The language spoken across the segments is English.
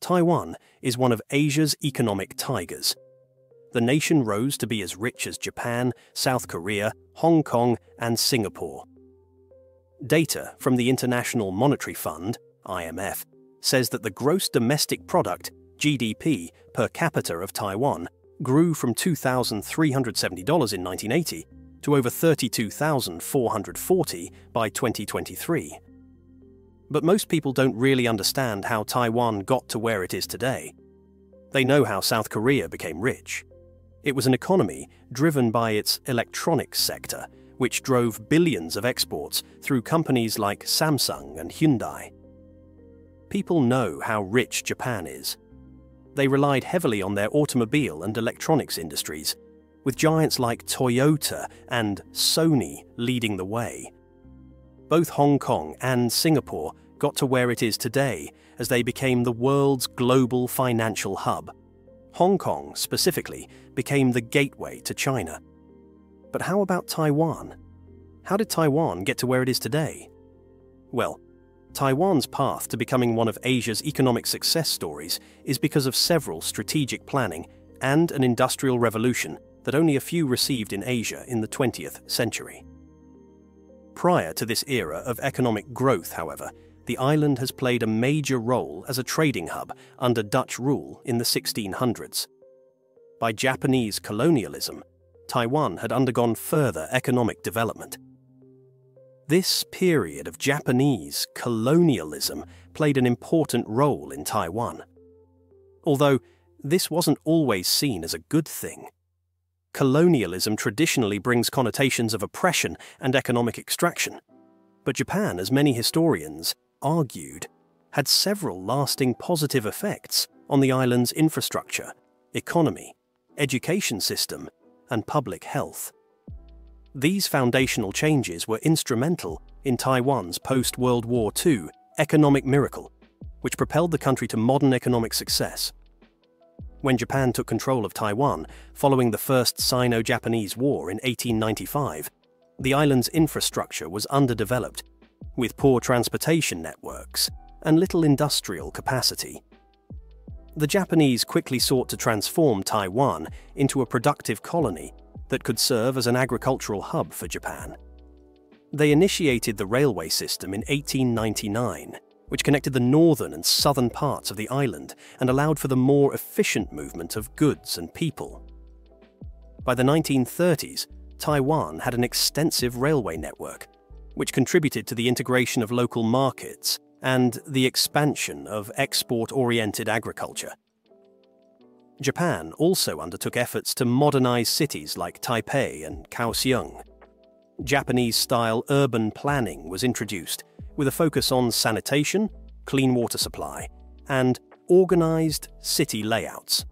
Taiwan is one of Asia's economic tigers. The nation rose to be as rich as Japan, South Korea, Hong Kong, and Singapore. Data from the International Monetary Fund, IMF, says that the gross domestic product, GDP, per capita of Taiwan grew from $2,370 in 1980 to over $32,440 by 2023. But most people don't really understand how Taiwan got to where it is today. They know how South Korea became rich. It was an economy driven by its electronics sector, which drove billions of exports through companies like Samsung and Hyundai. People know how rich Japan is. They relied heavily on their automobile and electronics industries, with giants like Toyota and Sony leading the way. Both Hong Kong and Singapore got to where it is today as they became the world's global financial hub. Hong Kong, specifically, became the gateway to China. But how about Taiwan? How did Taiwan get to where it is today? Well, Taiwan's path to becoming one of Asia's economic success stories is because of several strategic planning and an industrial revolution that only a few received in Asia in the 20th century. Prior to this era of economic growth, however, the island has played a major role as a trading hub under Dutch rule in the 1600s. By Japanese colonialism, Taiwan had undergone further economic development. This period of Japanese colonialism played an important role in Taiwan. Although this wasn't always seen as a good thing. Colonialism traditionally brings connotations of oppression and economic extraction, but Japan, as many historians argued, had several lasting positive effects on the island's infrastructure, economy, education system, and public health. These foundational changes were instrumental in Taiwan's post-World War II economic miracle, which propelled the country to modern economic success. When Japan took control of Taiwan following the First Sino-Japanese War in 1895, the island's infrastructure was underdeveloped, with poor transportation networks and little industrial capacity. The Japanese quickly sought to transform Taiwan into a productive colony that could serve as an agricultural hub for Japan. They initiated the railway system in 1899, which connected the northern and southern parts of the island and allowed for the more efficient movement of goods and people. By the 1930s, Taiwan had an extensive railway network, which contributed to the integration of local markets and the expansion of export-oriented agriculture. Japan also undertook efforts to modernize cities like Taipei and Kaohsiung. Japanese-style urban planning was introduced, with a focus on sanitation, clean water supply, and organized city layouts.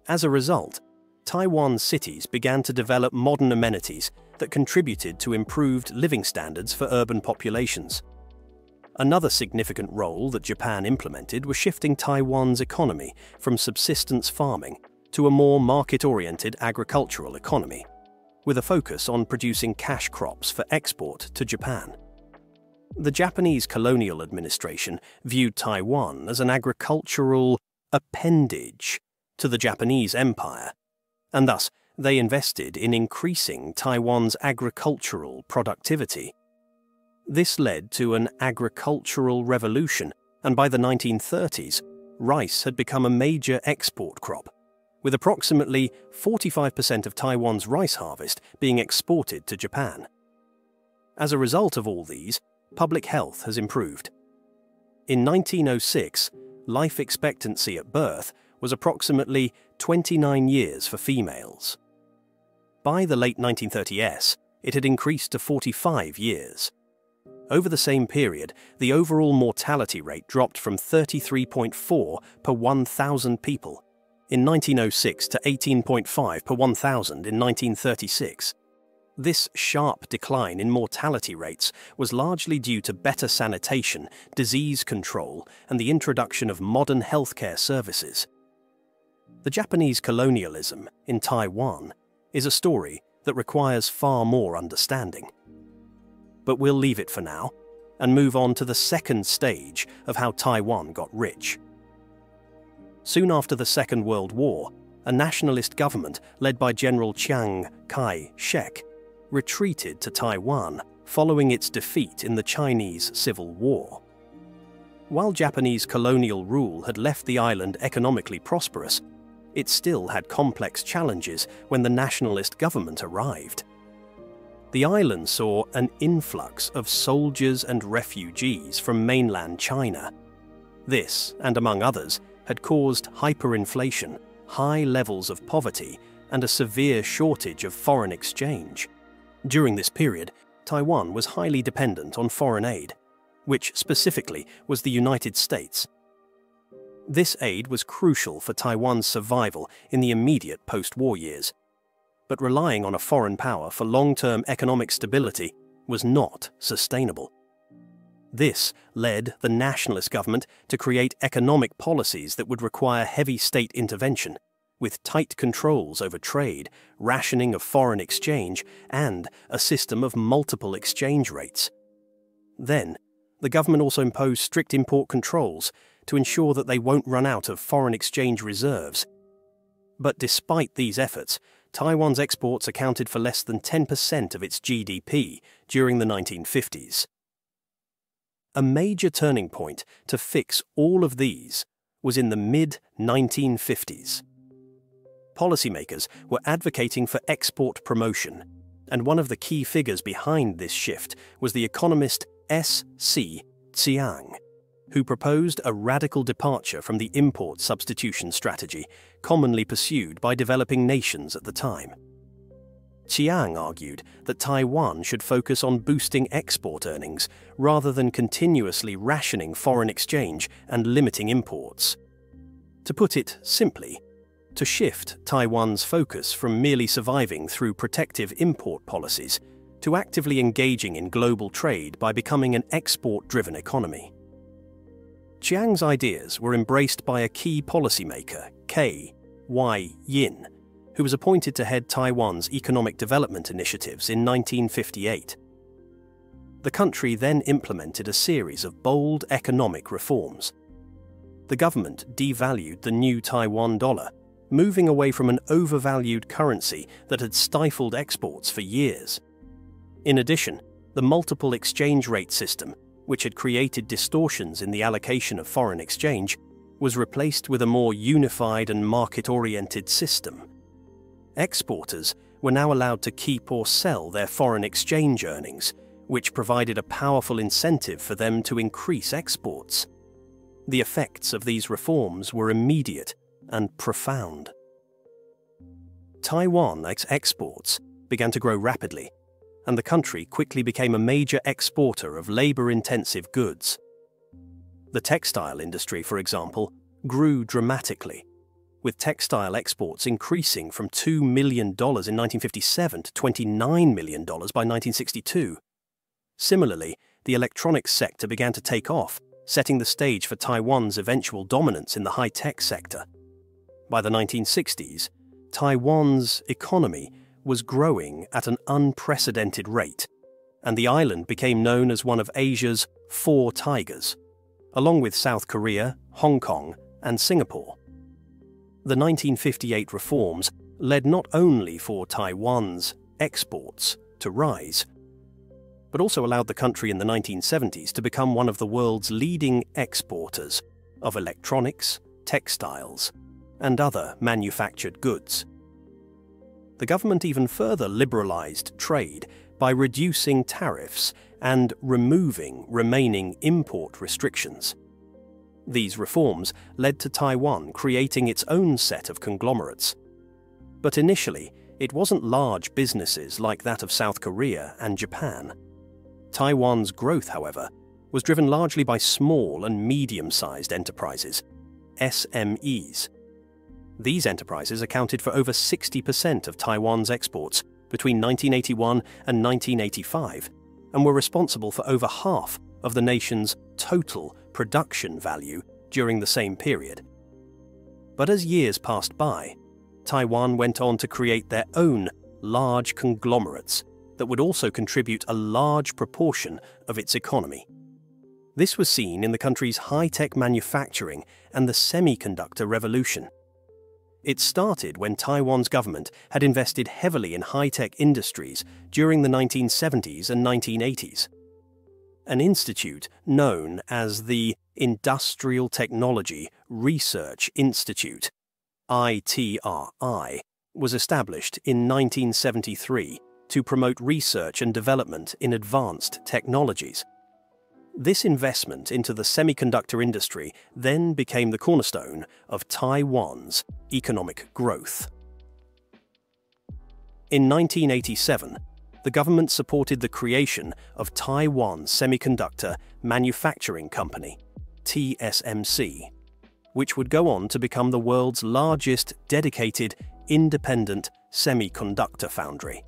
As a result, Taiwan cities began to develop modern amenities that contributed to improved living standards for urban populations. Another significant role that Japan implemented was shifting Taiwan's economy from subsistence farming to a more market-oriented agricultural economy, with a focus on producing cash crops for export to Japan. The Japanese colonial administration viewed Taiwan as an agricultural appendage to the Japanese Empire, and thus they invested in increasing Taiwan's agricultural productivity. This led to an agricultural revolution, and by the 1930s, rice had become a major export crop, with approximately 45% of Taiwan's rice harvest being exported to Japan. As a result of all these, public health has improved. In 1906, life expectancy at birth was approximately 29 years for females. By the late 1930s, it had increased to 45 years. Over the same period, the overall mortality rate dropped from 33.4 per 1,000 people in 1906 to 18.5 per 1,000 in 1936. This sharp decline in mortality rates was largely due to better sanitation, disease control, and the introduction of modern healthcare services. The Japanese colonialism in Taiwan is a story that requires far more understanding. But we'll leave it for now and move on to the second stage of how Taiwan got rich. Soon after the Second World War, a nationalist government led by General Chiang Kai-shek retreated to Taiwan following its defeat in the Chinese Civil War. While Japanese colonial rule had left the island economically prosperous, it still had complex challenges when the nationalist government arrived. The island saw an influx of soldiers and refugees from mainland China. This, and among others, had caused hyperinflation, high levels of poverty, and a severe shortage of foreign exchange. During this period, Taiwan was highly dependent on foreign aid, which specifically was the United States. This aid was crucial for Taiwan's survival in the immediate post-war years, but relying on a foreign power for long-term economic stability was not sustainable. This led the nationalist government to create economic policies that would require heavy state intervention, with tight controls over trade, rationing of foreign exchange, and a system of multiple exchange rates. Then, the government also imposed strict import controls to ensure that they won't run out of foreign exchange reserves. But despite these efforts, Taiwan's exports accounted for less than 10% of its GDP during the 1950s. A major turning point to fix all of these was in the mid-1950s. Policymakers were advocating for export promotion, and one of the key figures behind this shift was the economist S.C. Chiang, who proposed a radical departure from the import substitution strategy commonly pursued by developing nations at the time. Chiang argued that Taiwan should focus on boosting export earnings rather than continuously rationing foreign exchange and limiting imports. To put it simply, to shift Taiwan's focus from merely surviving through protective import policies to actively engaging in global trade by becoming an export-driven economy. Chiang's ideas were embraced by a key policymaker, K.Y. Yin, who was appointed to head Taiwan's economic development initiatives in 1958. The country then implemented a series of bold economic reforms. The government devalued the new Taiwan dollar, moving away from an overvalued currency that had stifled exports for years. In addition, the multiple exchange rate system, which had created distortions in the allocation of foreign exchange, was replaced with a more unified and market-oriented system. Exporters were now allowed to keep or sell their foreign exchange earnings, which provided a powerful incentive for them to increase exports. The effects of these reforms were immediate and profound. Taiwan's exports began to grow rapidly, and the country quickly became a major exporter of labor-intensive goods. The textile industry, for example, grew dramatically, with textile exports increasing from $2 million in 1957 to $29 million by 1962. Similarly, the electronics sector began to take off, setting the stage for Taiwan's eventual dominance in the high-tech sector. By the 1960s, Taiwan's economy was growing at an unprecedented rate, and the island became known as one of Asia's four tigers, along with South Korea, Hong Kong, and Singapore. The 1958 reforms led not only for Taiwan's exports to rise, but also allowed the country in the 1970s to become one of the world's leading exporters of electronics, textiles, and other manufactured goods. The government even further liberalized trade by reducing tariffs and removing remaining import restrictions. These reforms led to Taiwan creating its own set of conglomerates. But initially, it wasn't large businesses like that of South Korea and Japan. Taiwan's growth, however, was driven largely by small and medium-sized enterprises, SMEs. These enterprises accounted for over 60% of Taiwan's exports between 1981 and 1985, and were responsible for over half of the nation's total production value during the same period. But as years passed by, Taiwan went on to create their own large conglomerates that would also contribute a large proportion of its economy. This was seen in the country's high-tech manufacturing and the semiconductor revolution. It started when Taiwan's government had invested heavily in high-tech industries during the 1970s and 1980s. An institute known as the Industrial Technology Research Institute, ITRI, was established in 1973 to promote research and development in advanced technologies. This investment into the semiconductor industry then became the cornerstone of Taiwan's economic growth. In 1987, the government supported the creation of Taiwan Semiconductor Manufacturing Company, TSMC, which would go on to become the world's largest dedicated independent semiconductor foundry.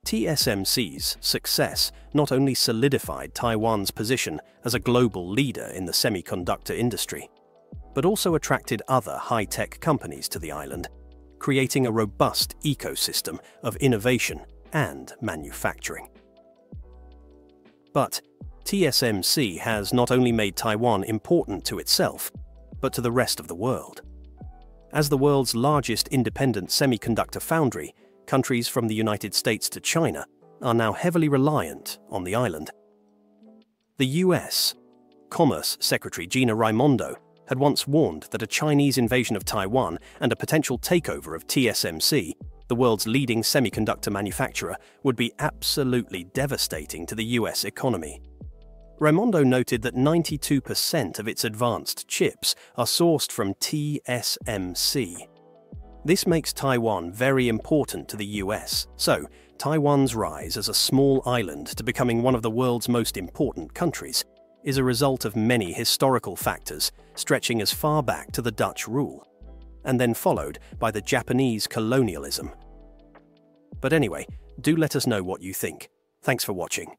TSMC's success not only solidified Taiwan's position as a global leader in the semiconductor industry, but also attracted other high-tech companies to the island, creating a robust ecosystem of innovation and manufacturing. But TSMC has not only made Taiwan important to itself, but to the rest of the world. As the world's largest independent semiconductor foundry, countries from the United States to China are now heavily reliant on the island. The US Commerce Secretary Gina Raimondo had once warned that a Chinese invasion of Taiwan and a potential takeover of TSMC, the world's leading semiconductor manufacturer, would be absolutely devastating to the US economy. Raimondo noted that 92% of its advanced chips are sourced from TSMC. This makes Taiwan very important to the US, so Taiwan's rise as a small island to becoming one of the world's most important countries is a result of many historical factors stretching as far back to the Dutch rule, and then followed by the Japanese colonialism. But anyway, do let us know what you think. Thanks for watching.